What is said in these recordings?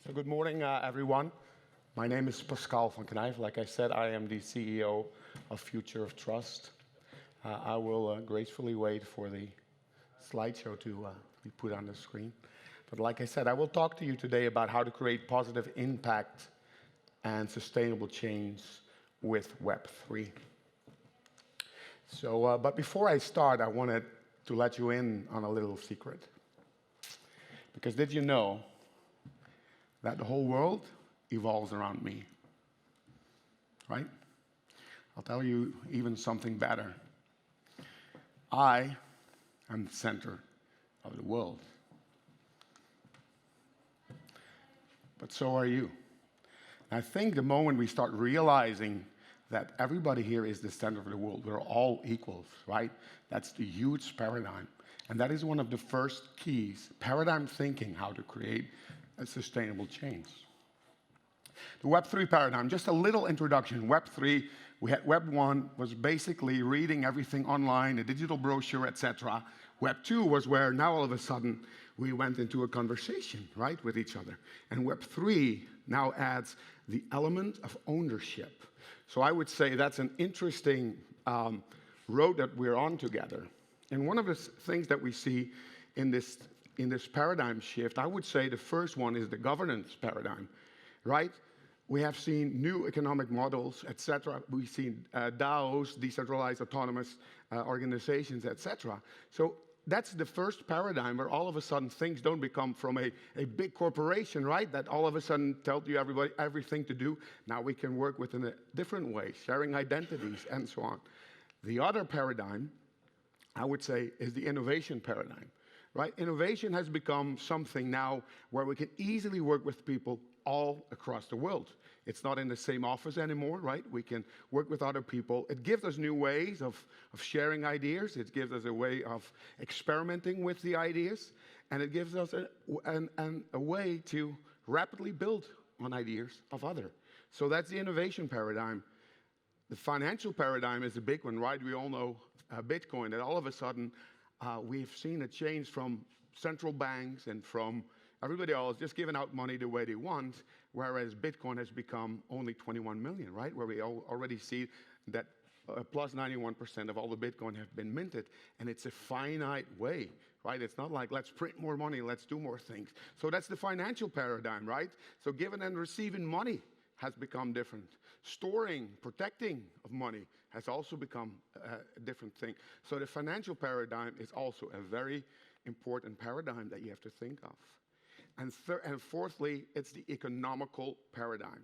So good morning, everyone. My name is Pascal van Knijff. Like I said, I am the CEO of Future of Trust. I will gracefully wait for the slideshow to be put on the screen. But like I said, I will talk to you today about how to create positive impact and sustainable change with Web3. So, but before I start, I wanted to let you in on a little secret. Because did you know that the whole world evolves around me, right? I'll tell you even something better. I am the center of the world. But so are you. And I think the moment we start realizing that everybody here is the center of the world, we're all equals, right? That's the huge paradigm. And that is one of the first keys, paradigm thinking, how to create a sustainable change. The Web3 paradigm, just a little introduction. Web3, we had Web 1 was basically reading everything online, a digital brochure, etc. Web 2 was where now all of a sudden we went into a conversation, right, with each other. And Web 3 now adds the element of ownership. So I would say that's an interesting road that we're on together. And one of the things that we see in this paradigm shift, I would say the first one is the governance paradigm, right? We have seen new economic models, etc. We've seen DAOs, decentralized autonomous organizations, etc. So that's the first paradigm where all of a sudden things don't become from a big corporation, right? That all of a sudden tells you everything to do. Now we can work within a different way, sharing identities and so on. The other paradigm, I would say, is the innovation paradigm. Right? Innovation has become something now where we can easily work with people all across the world. It's not in the same office anymore, right? We can work with other people. It gives us new ways of sharing ideas. It gives us a way of experimenting with the ideas. And it gives us a way to rapidly build on ideas of others. So that's the innovation paradigm. The financial paradigm is a big one, right? We all know Bitcoin, that all of a sudden we've seen a change from central banks and from everybody else just giving out money the way they want, whereas Bitcoin has become only 21 million, right? Where we already see that plus 91% of all the Bitcoin have been minted, and it's a finite way, right? It's not like, let's print more money, let's do more things. So that's the financial paradigm, right? So giving and receiving money has become different. Storing, protecting of money has also become a different thing. So the financial paradigm is also a very important paradigm that you have to think of. And fourthly, it's the economical paradigm,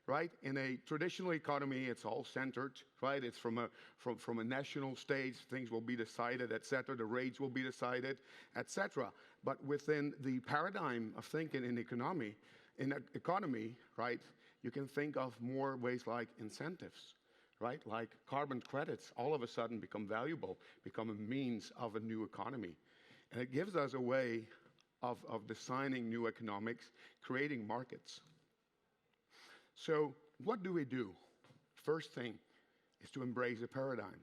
right? In a traditional economy, it's all centered, right? It's from a national stage, things will be decided, etc. The rates will be decided, etc. But within the paradigm of thinking in economy, right, you can think of more ways like incentives, right? Like carbon credits all of a sudden become valuable, become a means of a new economy. And it gives us a way of designing new economics, creating markets. So what do we do? First thing is to embrace the paradigm.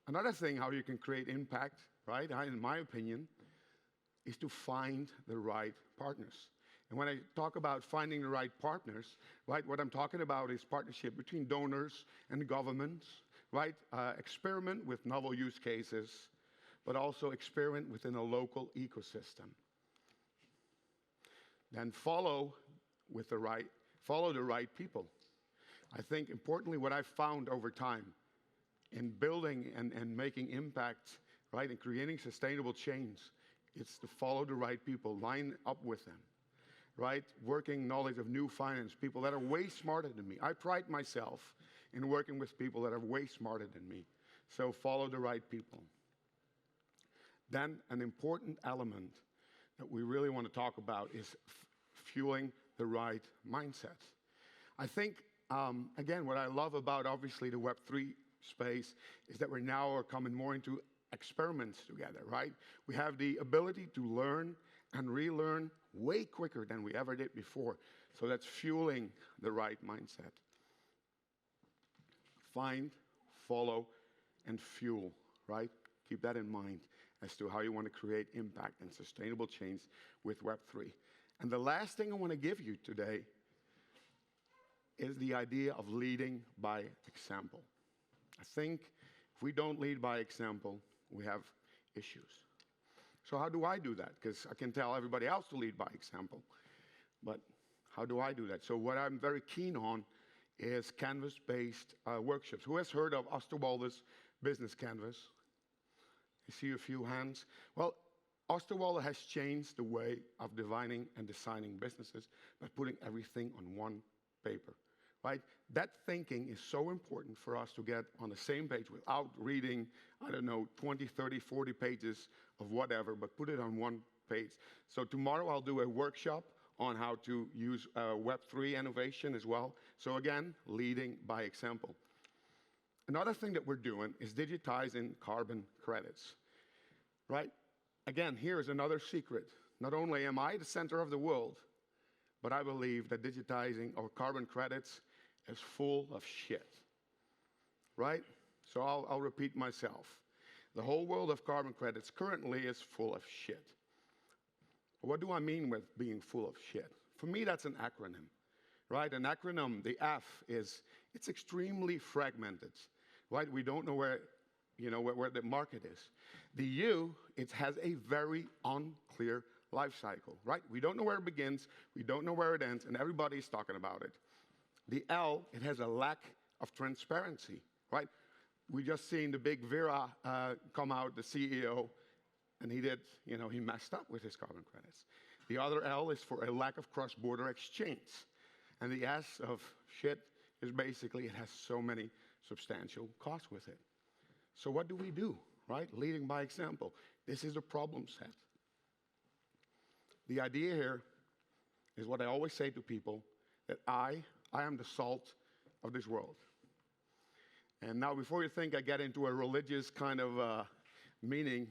Another thing how you can create impact, right, in my opinion, is to find the right partners. And when I talk about finding the right partners, right, what I'm talking about is partnership between donors and governments, right? Experiment with novel use cases, but also experiment within a local ecosystem. Then follow the right people. I think importantly what I've found over time in building and making impact, right, and creating sustainable change, it's to follow the right people, line up with them. Right? Working knowledge of new finance, people that are way smarter than me. I pride myself in working with people that are way smarter than me. So follow the right people. Then an important element that we really want to talk about is fueling the right mindset. I think, again, what I love about obviously the Web3 space is that we're now coming more into experiments together, right? We have the ability to learn and relearn way quicker than we ever did before. So that's fueling the right mindset. Find, follow, and fuel, right? Keep that in mind as to how you want to create impact and sustainable change with Web3. And the last thing I want to give you today is the idea of leading by example. I think if we don't lead by example, we have issues. So how do I do that? Because I can tell everybody else to lead by example, but how do I do that? So what I'm very keen on is canvas-based workshops. Who has heard of Osterwalder's business canvas? I see a few hands. Well, Osterwalder has changed the way of designing and designing businesses by putting everything on one paper, right? That thinking is so important for us to get on the same page without reading, I don't know, 20, 30, 40 pages of whatever, but put it on one page. So tomorrow I'll do a workshop on how to use web3 innovation as well. So again, leading by example. Another thing that we're doing is digitizing carbon credits, right? Again, here's another secret. Not only am I the center of the world, but I believe that digitizing our carbon credits is full of shit, right? So I'll repeat myself. The whole world of carbon credits currently is full of shit. What do I mean with being full of shit? For me, that's an acronym, right? An acronym, the F it's extremely fragmented, right? We don't know where the market is. The U, it has a very unclear life cycle, right? We don't know where it begins, we don't know where it ends, and everybody's talking about it. The L, it has a lack of transparency, right? We just seen the big Vera come out, the CEO, and he messed up with his carbon credits. The other L is for a lack of cross-border exchange. And the S of shit is basically it has so many substantial costs with it. So what do we do, right? Leading by example. This is a problem set. The idea here is what I always say to people, that I am the salt of this world. And now before you think I get into a religious kind of meaning,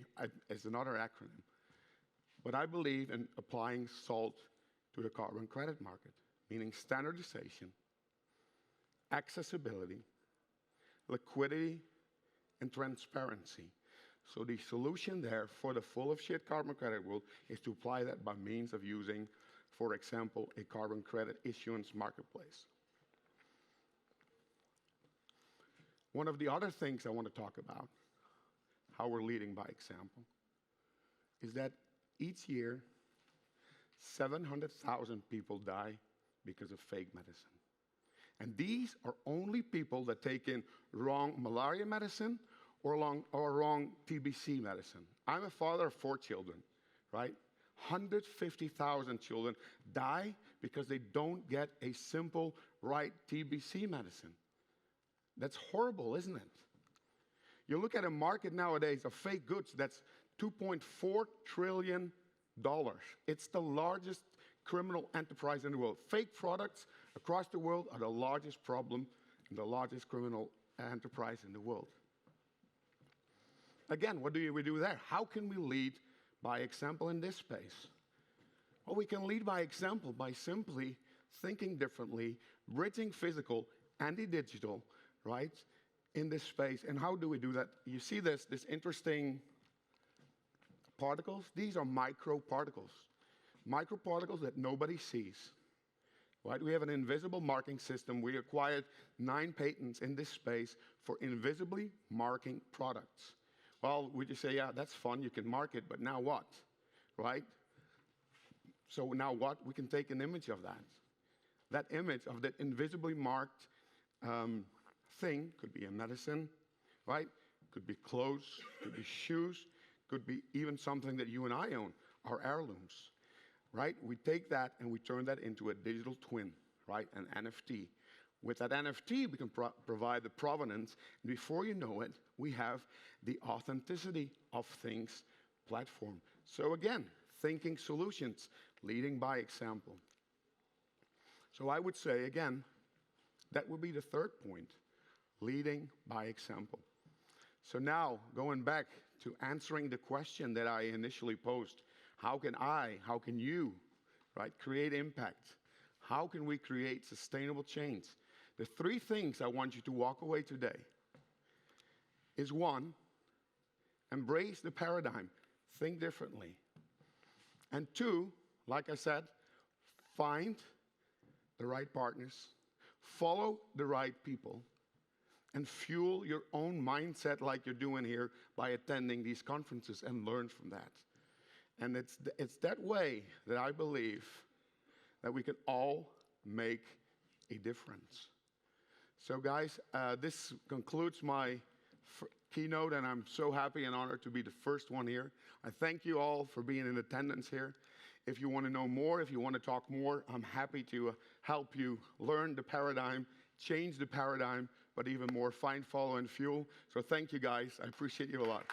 it's another acronym. But I believe in applying SALT to the carbon credit market, meaning standardization, accessibility, liquidity, and transparency. So the solution there for the full of shit carbon credit world is to apply that by means of using, for example, a carbon credit issuance marketplace. One of the other things I want to talk about, how we're leading by example, is that each year, 700,000 people die because of fake medicine. And these are only people that take in wrong malaria medicine or wrong TBC medicine. I'm a father of 4 children, right? 150,000 children die because they don't get a simple, right TBC medicine. That's horrible, isn't it? You look at a market nowadays of fake goods, that's $2.4 trillion. It's the largest criminal enterprise in the world. Fake products across the world are the largest problem and the largest criminal enterprise in the world. Again, what do we do there? How can we lead by example in this space? Well, we can lead by example by simply thinking differently, bridging physical and the digital, right, in this space. And how do we do that? You see this interesting particles. These are microparticles. Microparticles that nobody sees. Right? We have an invisible marking system. We acquired 9 patents in this space for invisibly marking products. Well, we just say, yeah, that's fun, you can mark it, but now what? Right? So now what? We can take an image of that. That image of that invisibly marked thing could be a medicine, right? Could be clothes, could be shoes, could be even something that you and I own, our heirlooms, right? We take that and we turn that into a digital twin, right? An NFT. With that NFT, we can provide the provenance, and before you know it, we have the authenticity of things platform. So again, thinking solutions, leading by example. So I would say, again, that would be the third point, leading by example. So now, going back to answering the question that I initially posed, how can you, right, create impact? How can we create sustainable change? The 3 things I want you to walk away today is 1, embrace the paradigm, think differently. And 2, like I said, find the right partners, follow the right people, and fuel your own mindset like you're doing here by attending these conferences and learn from that. And it's that way that I believe that we can all make a difference. So guys, this concludes my keynote, and I'm so happy and honored to be the first one here. I thank you all for being in attendance here. If you want to know more, if you want to talk more, I'm happy to help you learn the paradigm, change the paradigm, but even more, find, follow, and fuel. So thank you guys. I appreciate you a lot.